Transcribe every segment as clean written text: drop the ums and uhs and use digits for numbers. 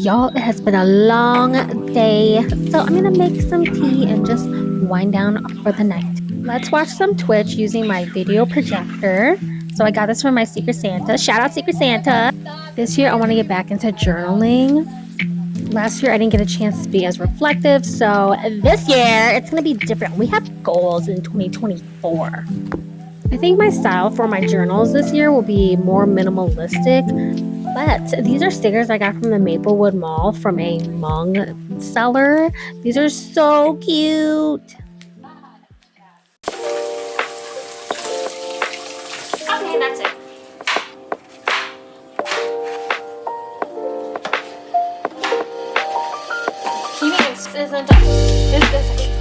Y'all, it has been a long day, so I'm gonna make some tea and just wind down for the night. Let's watch some Twitch using my video projector. So I got this from my Secret Santa. Shout out Secret Santa! This year I want to get back into journaling. Last year I didn't get a chance to be as reflective, so this year it's gonna be different. We have goals in 2024. I think my style for my journals this year will be more minimalistic, but these are stickers I got from the Maplewood Mall from a Hmong seller. These are so cute. Okay, that's it. Kimi isn't this.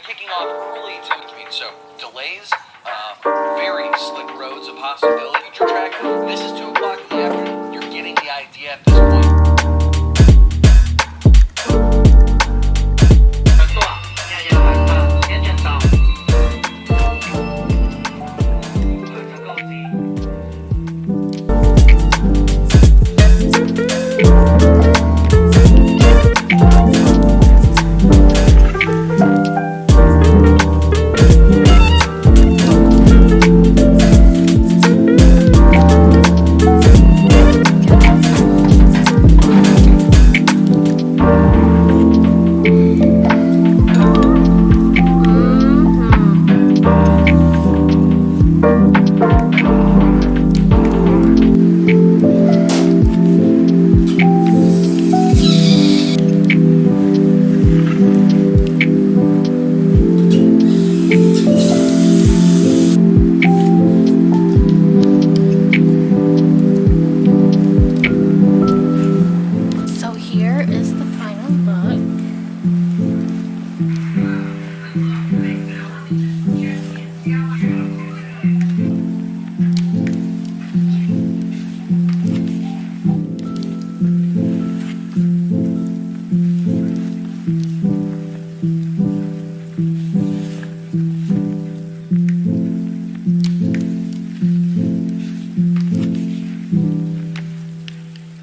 Kicking off early to so delays, very slick roads, a possibility. Future track. This is 2 o'clock in the afternoon. You're getting the idea at this point.